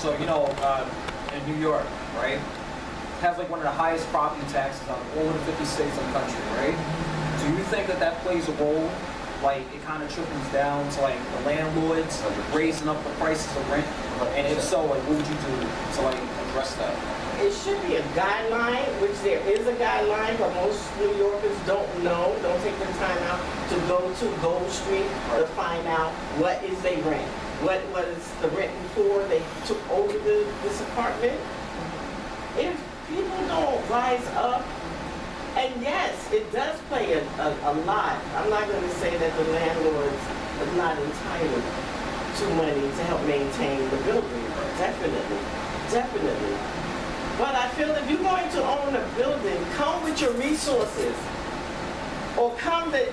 So, you know, in New York, right, has like one of the highest property taxes out of all of the 50 states in the country, right? Do you think that that plays a role? Like, it kind of trickles down to like the landlords raising up the prices of rent? And if so, like, what would you do to like address that? It should be a guideline, which there is a guideline, but most New Yorkers don't know, don't take the time out to go to Gold Street to find out what is their rent. What was the rent before they took over this apartment? If people don't rise up, and yes, it does play a lot. I'm not going to say that the landlords are not entitled to money to help maintain the building. Definitely, definitely. But I feel if you're going to own a building, come with your resources. Or come that,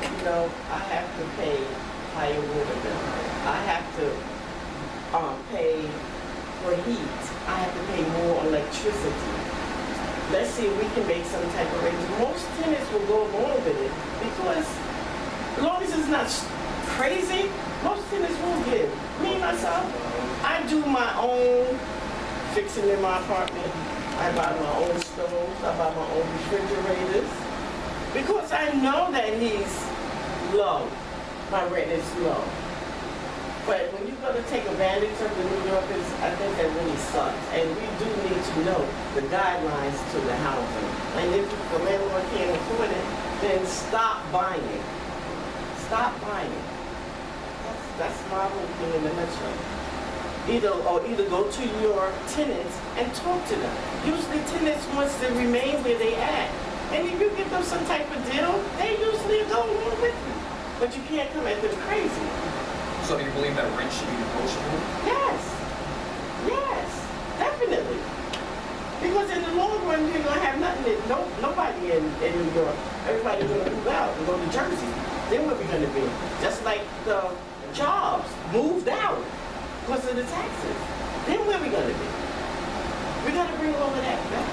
you know, I have to pay higher water bill. I have to pay for heat. I have to pay more electricity. Let's see if we can make some type of arrangement. Most tenants will go along with it because as long as it's not crazy, most tenants will give. Me, myself, I do my own fixing in my apartment. I buy my own stoves, I buy my own refrigerators. Because I know that he's low, my rent is low. But when you go to take advantage of the New Yorkers, I think that really sucks. And we do need to know the guidelines to the housing. And if the landlord can't afford it, then stop buying. Stop buying. That's my whole thing in a nutshell. Either go to your tenants and talk to them. Usually tenants wants to remain where they at. And if you give them some type of deal, they usually go along with you. But you can't come at them crazy. So do you believe that rent should be negotiable? Yes. Yes. Definitely. Because in the long run, you're going to have nothing. Nobody in New York. Everybody's going to move out and go to Jersey. Then what we're going to be? Just like the jobs moved out because of the taxes. Then where we going to be? We got to bring all of that back.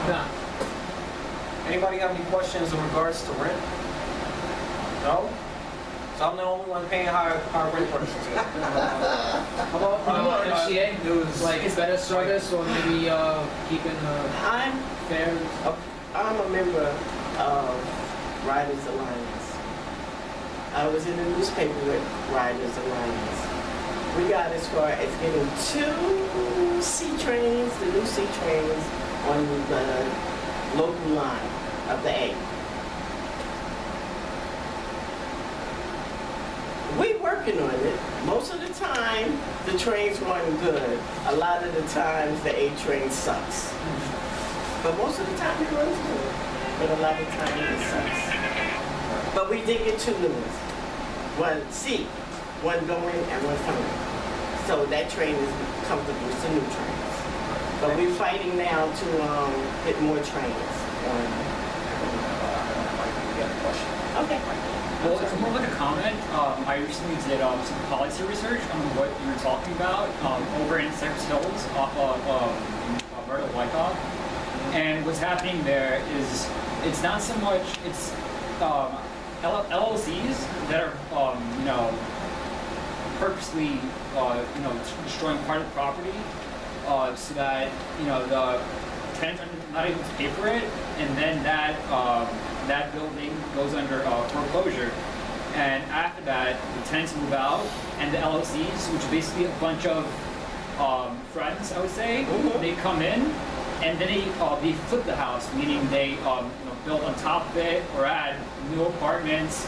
Nah. Anybody have any questions in regards to rent? No? So I'm the only one paying higher rent prices. How about MCA? It was like better service or maybe keeping fair? I'm a member of Riders Alliance. I was in the newspaper with Riders Alliance. We got as far as getting 2 C trains, the new C trains on the local line of the A. We working on it. Most of the time, the trains run good. A lot of the times, the A train sucks. But most of the time, it runs good. But a lot of the time, it sucks. But we did get 2 new ones. One C, one going and one coming. So that train is comfortable. It's a new train. But we're fighting now to get more trains on. Okay. Well, it's more like a comment. I recently did some policy research on what you were talking about over in Cypress Hills off of Myrtle Wyckoff. And what's happening there is it's not so much, it's LLCs that are, purposely, destroying part of the property so that, the tenants are not able to pay for it, and then that building goes under foreclosure. And after that, the tenants move out, and the LLCs, which are basically a bunch of friends, I would say, they come in, and then they flip the house, meaning they build on top of it or add new apartments,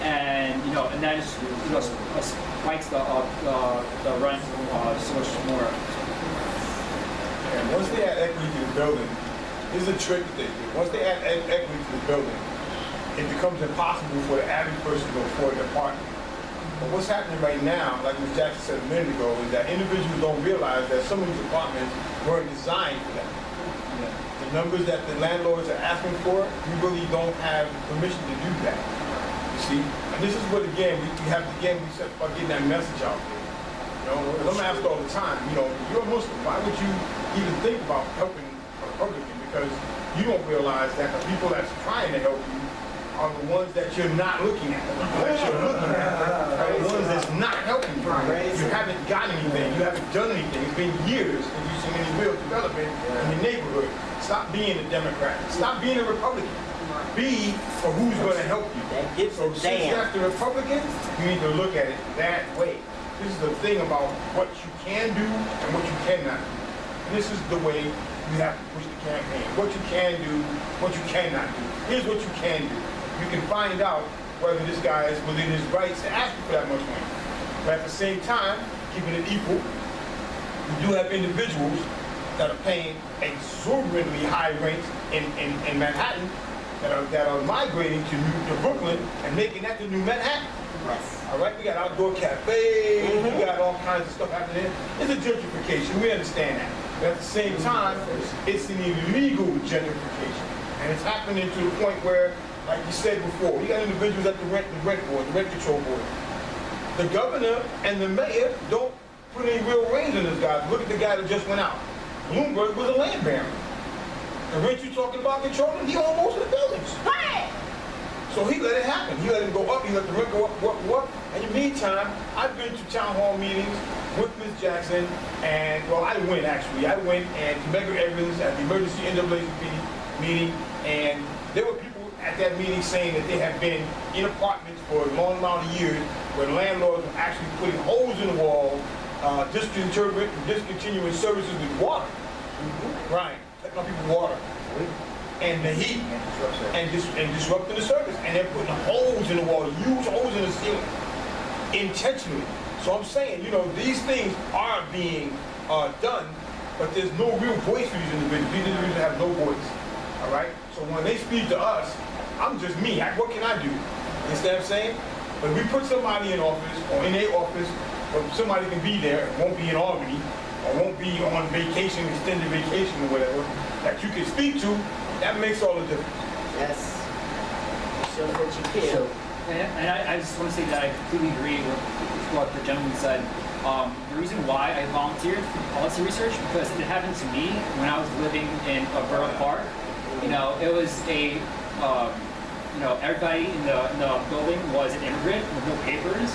and and that just spikes the rent so much more. And once they add equity to the building, here's a trick that they do. Once they add equity to the building, it becomes impossible for the average person to afford an apartment. But what's happening right now, like Ms. Jackson said a minute ago, is that individuals don't realize that some of these apartments weren't designed for that. The numbers that the landlords are asking for, you really don't have permission to do that. You see? And this is what, again, we have to set about getting that message out there. I'm asked all the time, you're a Muslim, why would you even think about helping a Republican? Because you don't realize that the people that's trying to help you are the ones that you're not looking at. The ones that you're looking at are the ones that's not helping you. You haven't got anything. You haven't done anything. It's been years since you've seen any real development in your neighborhood. Stop being a Democrat. Stop being a Republican. Be for who's going to help you. So since you're the Republican, you need to look at it that way. This is the thing about what you can do and what you cannot do. And this is the way you have to push the campaign. What you can do, what you cannot do. Here's what you can do. You can find out whether this guy is within his rights to ask you for that much money. But at the same time, keeping it equal, you do have individuals that are paying exorbitantly high rents in Manhattan that are migrating to Brooklyn and making that the new Manhattan. Yes. All right, we got outdoor cafes, we got all kinds of stuff happening. It's a gentrification, we understand that. But at the same time, it's an illegal gentrification. And it's happening to the point where, like you said before, you got individuals at the rent board, the rent control board. The governor and the mayor don't put any real reins on this guy. Look at the guy that just went out. Bloomberg was a land baron. The rent you're talking about controlling, he owned most of the buildings. So he let it happen. He let it go up, he let the rent go up. And in the meantime, I've been to town hall meetings with Ms. Jackson, and, well, I went actually. I went and to Medgar Evans at the emergency NAACP meeting, and there were people at that meeting saying that they have been in apartments for a long amount of years where landlords were actually putting holes in the wall, discontinuing services with water. Right, cutting off people's water. And the heat, and disrupting the service. And they're putting holes in the wall, huge holes in the ceiling, intentionally. So I'm saying, you know, these things are being done, but there's no real voice for these individuals. These individuals have no voice, all right? So when they speak to us, I'm just me. What can I do? You understand what I'm saying? But if we put somebody in office, or in a office, or somebody can be there, won't be in Albany, or won't be on vacation, extended vacation or whatever, that you can speak to, that makes all the difference. Yes. Show what you care. And I just want to say that I completely agree with what the gentleman said. The reason why I volunteered for policy research, because it happened to me when I was living in Borough Park. You know, it was a, you know, everybody in the building was an immigrant with no papers.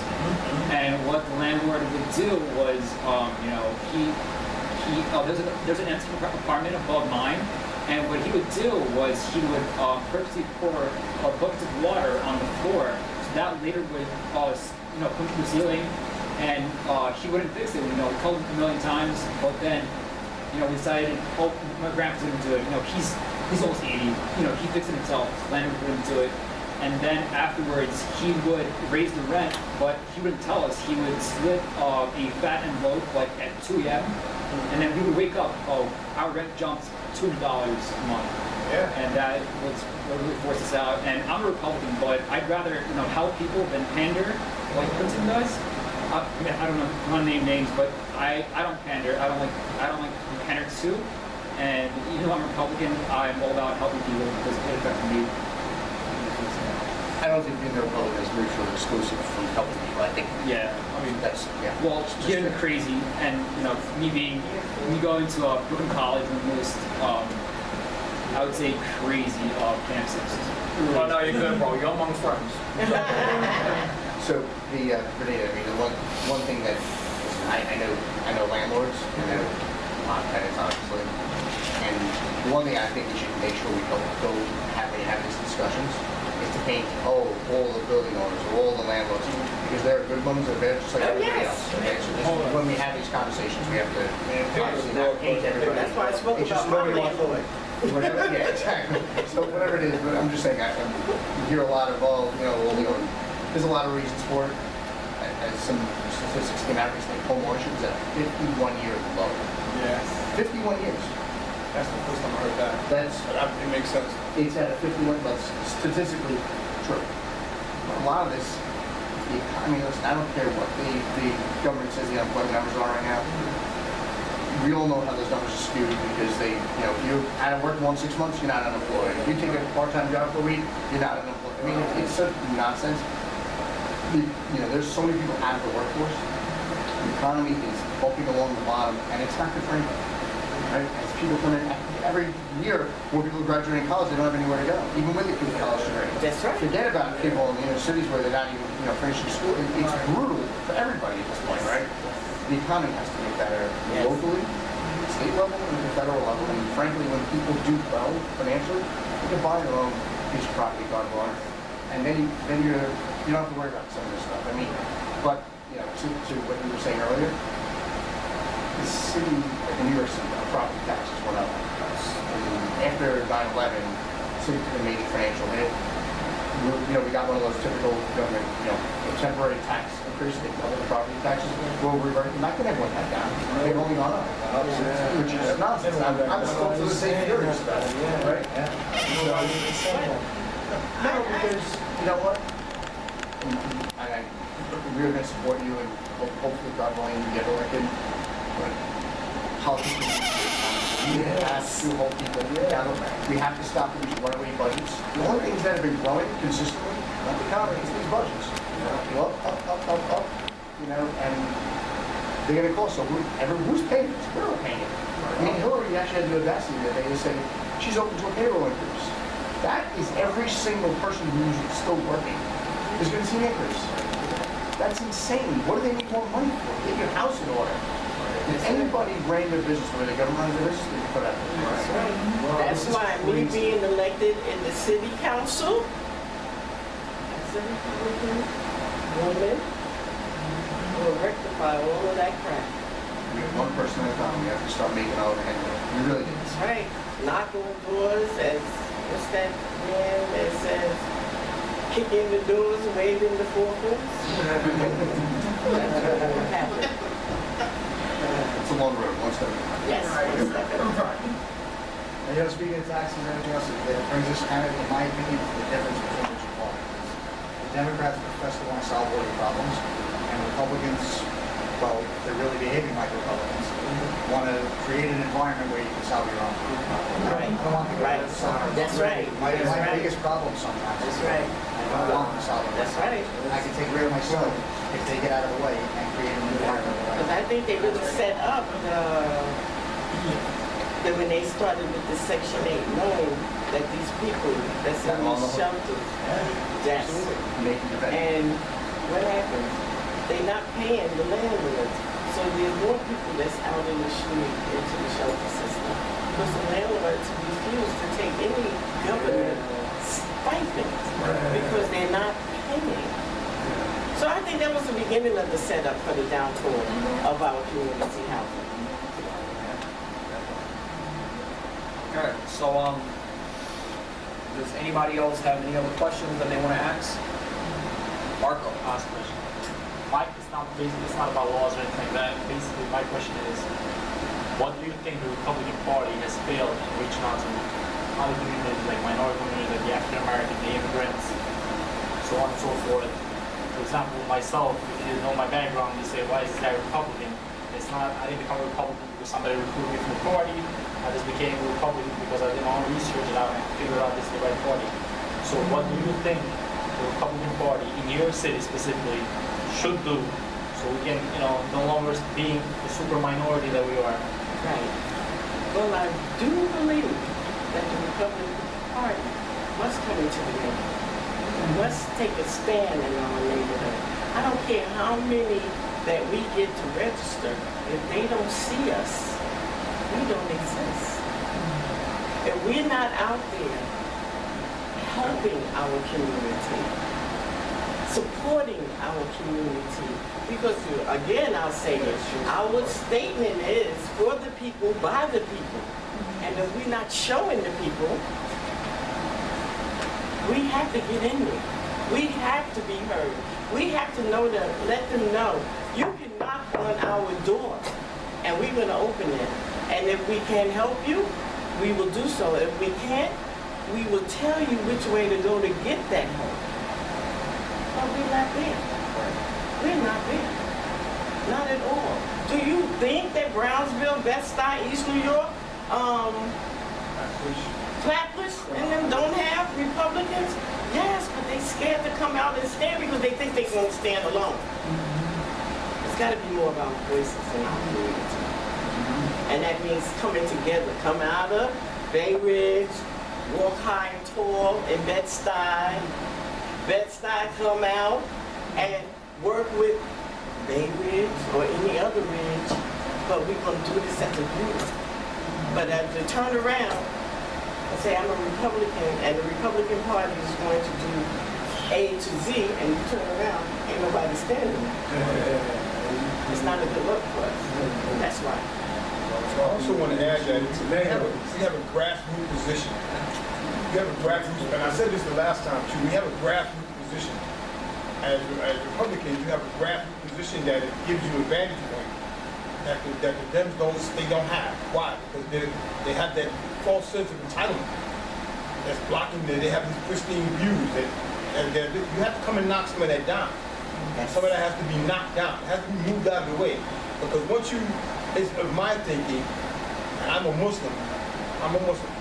And what the landlord would do was, you know, there's an empty apartment above mine. And what he would do was he would purposely pour buckets of water on the floor, so that later would, you know, come to the ceiling, and he wouldn't fix it. You know, we called him a million times, but then, you know, we decided, oh, my grandpa's gonna do it. You know, he's almost 80. You know, he fixed it himself. His landlord wouldn't do it. And then afterwards, he would raise the rent, but he wouldn't tell us. He would slip a fat envelope like at 2 a.m. And then we would wake up, oh, our rent jumped $200 a month. Yeah. And that was what really forced us out. And I'm a Republican, but I'd rather, you know, help people than pander like Clinton does. I mean, I don't know, I want to name names, but I don't pander. I don't like pander too. And even though I'm a Republican, I'm all about helping people because it affects me. I don't think being a Republican is mutually exclusive from helping people. I think. Yeah. I mean, that's, yeah. Well, getting crazy, and, you know, me going to Brooklyn College, one of the most, I would say, crazy campuses. Oh, no, you're good, bro. You're among friends. So the Berneda, I mean, the one thing that I know landlords, I know a lot of tenants, obviously, and the one thing I think we should make sure we go have these discussions is to paint all the building owners, all the landlords, because there are good ones and bad, just like everybody else. Okay, so just when we have these conversations, we have to obviously not paint everybody. That's why I spoke It's just about my nobody wants to- landlord. Whatever, yeah, exactly. So whatever it is, but I'm just saying, you hear a lot of, you know, there's a lot of reasons for it. As some statistics came out recently, home ownership is at 51-year low. Yeah. 51 years. That's the first time I heard that. It makes sense. It's at a 51, that's statistically true. A lot of this, I mean, listen, I don't care what the government says the unemployment numbers are right now. We all know how those numbers are skewed because they, you know, if you're out of work 6 months, you're not unemployed. If you take a part-time job for a week, you're not unemployed. I mean, it's such nonsense. You know, there's so many people out of the workforce. The economy is bumping along the bottom, and it's not good for anybody. right? As people come in, every year, more people graduating college, they don't have anywhere to go, even with a good college degree. That's right. Forget about people in the inner cities where they're not even, finishing school. It's brutal for everybody at this point, right? The economy has to get better locally, state level, and the federal level. And frankly, when people do well financially, they can buy their own piece of property, God willing, and then you don't have to worry about some of this stuff. I mean, but to what you were saying earlier, the city, like in New York City, property taxes went up. And after 9/11, the city took a major financial hit. We got one of those typical government, temporary tax increases. They double the property taxes. We'll revert. Not going to have that down. They've only gone up, which is nonsense. I'm still to the same furious about it, right? No, because you know what? We're going to support you, and hopefully, God willing, you get elected. But politicians, we have to hold people accountable. We have to stop these runaway budgets. The only things that have been growing consistently, not the economy, it's these budgets. Go up, and they're going to cost. So who's paying this? We're all paying it. I mean, Hillary actually had the audacity that they say she's open to a payroll increase. That is every single person who's still working is going to see an increase. That's insane. What do they need more money for? Get your house in order. If anybody ran their business the way the government runs their business, they can put out there. That's right. That's why me being elected in the city council as a Republican woman will rectify all of that crap. We have one person at a time. We have to start making our own headway. We really do. That's right. Knock on doors as, what's that man that says, kick in the doors, waving the forklifts? That's what will happen. It's a long road, one step. Yes, one step at a time. And speaking of taxes and everything else, it brings us kind of, in my opinion, to the difference between the two parties. The Democrats profess to want to solve all your problems, and Republicans, well, if they're really behaving like Republicans, want to create an environment where you can solve your own problems. Right. I don't want to go Right. That's right. My That's right. biggest problem sometimes. That's right. I don't want to solve it. That's right. I can take rid of myself if they get out of the way and create an environment. Because I think they really set up that when they started with the Section 8 loan, that these people that's in these shelters, yes. And what happens? They're not paying the landlords. So there's more people that's out in the street into the shelter system. Because the landlords refuse to take any government stipends because they're not paying. So I think that was the beginning of the setup for the downfall of our community housing. Okay, so does anybody else have any other questions that they want to ask? Marco. Ask a question. Mike, it's not about laws or anything like that. Basically, my question is, what do you think the Republican Party has failed in reaching out to other communities, like minority communities, like the African American, the immigrants, so on and so forth? For example, myself, if you know my background, you say, why is this guy Republican? It's not, I didn't become a Republican because somebody recruited me from the party. I just became a Republican because I did my own research and I figured out this is the right party. So what do you think the Republican Party, in your city specifically, should do so we can, no longer being the super minority that we are? Right. Well, I do believe that the Republican Party must come into the neighborhood. Must take a stand in our neighborhood. I don't care how many that we get to register. If they don't see us, we don't exist. If we're not out there helping our community, supporting our community, because again, I'll say this, our statement is for the people, by the people. And if we're not showing the people, we have to get in there. We have to be heard. We have to know that, let them know, you can knock on our door and we're going to open it. And if we can help you, we will do so. If we can't, we will tell you which way to go to get that help. But we're not there. We're not there. Not at all. Do you think that Brownsville, Bed-Stuy, East New York, Flatbush, and them don't have Republicans? Yes, but they scared to come out and stand because they think they won't stand alone. It's got to be more about voices in our community. And that means coming together, come out of Bay Ridge, walk high and tall in Bed-Stuy. Bed-Stuy come out and work with Bay Ridge or any other ridge, but we're gonna do this as a group. But as to turn around and say I'm a Republican and the Republican Party is going to do A to Z, and you turn around, ain't nobody standing there. It's not a good look for us. That's why. So I also want to add that we have a grassroots position. We have a grassroots, and I said this the last time too, we have a grassroots position. As Republicans, you have a grassroots position that it gives you a vantage point that the Dems don't have. Why? Because they have that false sense of entitlement that's blocking them. They have these pristine views that you have to come and knock some of that down. And some of that has to be knocked down. It has to be moved out of the way. Because it's my thinking, and I'm a Muslim,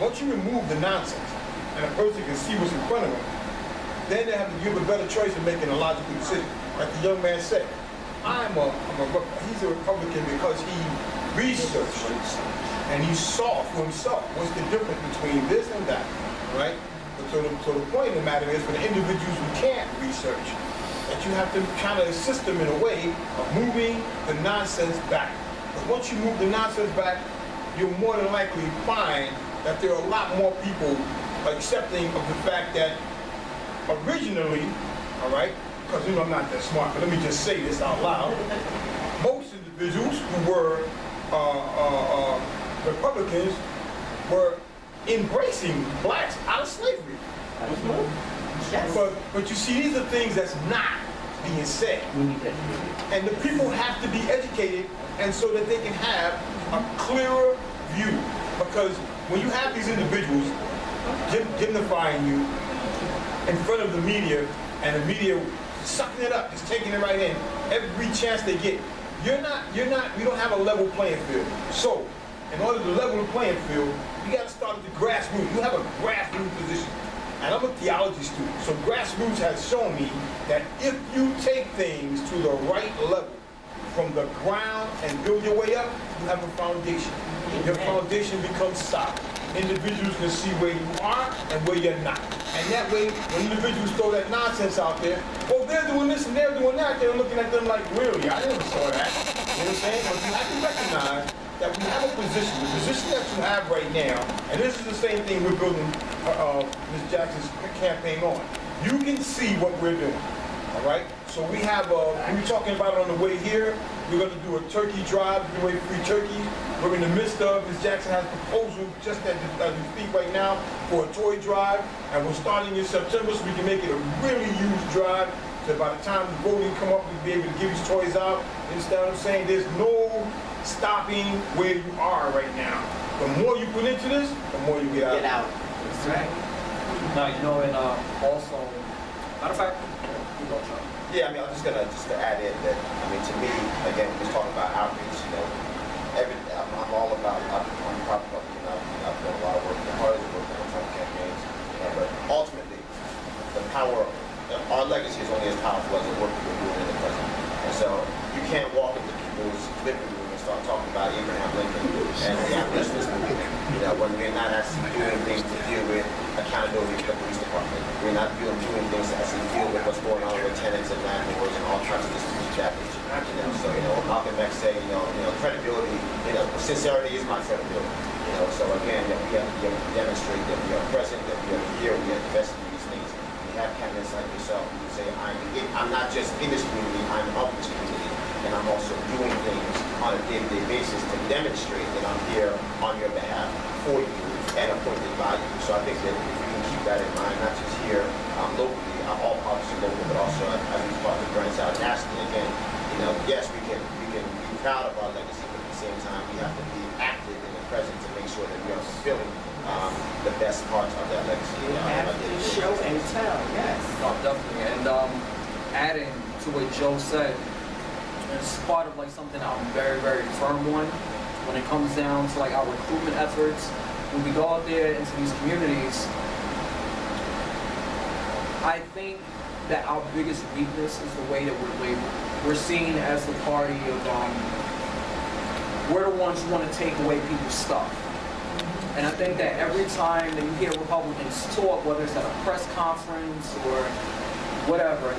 once you remove the nonsense and a person can see what's in front of them, then they have to give a better choice in making a logical decision. Like the young man said, he's a Republican because he researched and he saw for himself what's the difference between this and that, right? So the point of the matter is for the individuals who can't research, that you have to kind of assist them in a way of moving the nonsense back. But once you move the nonsense back, you'll more than likely find that there are a lot more people accepting of the fact that originally, all right, because I'm not that smart, but let me just say this out loud. Most individuals who were Republicans were embracing blacks out of slavery. Yes. But you see, these are things that's not being said. And the people have to be educated, and so that they can have a clearer view. Because when you have these individuals dignifying you in front of the media, and the media sucking it up, just taking it right in, every chance they get, you don't have a level playing field. So, in order to level the playing field, you got to start at the grassroots. You have a grassroots position. And I'm a theology student, so grassroots has shown me that if you take things to the right level, from the ground and build your way up, you have a foundation. Your foundation becomes solid. Individuals can see where you are and where you're not. And that way, when individuals throw that nonsense out there, well, they're doing this and they're doing that, they're looking at them like, really, I never saw that. You know what I'm saying? But you have to recognize that we have a position, the position that you have right now, and this is the same thing we're building Ms. Jackson's campaign on. You can see what we're doing, all right? So we have, we were talking about it on the way here, we're gonna do a turkey drive, give away free turkeys. We're in the midst of, Ms. Jackson has a proposal just as we speak right now for a toy drive, and we're starting in September so we can make it a really huge drive. So by the time the voting come up, we'll be able to give these toys out. You understand what I'm saying? There's no stopping where you are right now. The more you put into this, the more you get out. That's right. Now, and also, matter of fact, you go, Chuck. Yeah, I mean, I'm just to add in that, I mean, to me, again, we're just talking about outreach, I'm all about, I'm probably, I've done a lot of work, the hardest work on Trump campaigns, but ultimately, the power, our legacy is only as powerful as the work that we're doing in the present. And so, you can't walk into people's living room and start talking about Abraham Lincoln and the abolitionist movement, when we're not actually doing things to deal with accountability for the police department. We're not doing things to actually deal with what's going on with tenants and landlords and all kinds of disputes happening. So, Malcolm X said, credibility, sincerity is my credibility. So again, that we have to be able to demonstrate that we are present, that we are here, we are invested in these things. We have candidates like yourself who say, I'm not just in this community, I'm of this community. And I'm also doing things on a day-to-day basis to demonstrate that I'm here on your behalf, for you, and appointed by you. So I think that if we can keep that in mind, not just here locally, all politics are local, but also as we talk to branch out nationally, again, yes, we can be proud of our legacy, but at the same time, we have to be active in the present to make sure that we are fulfilling the best parts of that legacy. You have to show and tell, yes. No, definitely. And adding to what Joe said, it's part of something I'm very, very firm on when it comes down to our recruitment efforts. When we go out there into these communities, I think that our biggest weakness is the way that we're labeled. We're seen as the party of we're the ones who want to take away people's stuff. And I think that every time that you hear Republicans talk, whether it's at a press conference or whatever,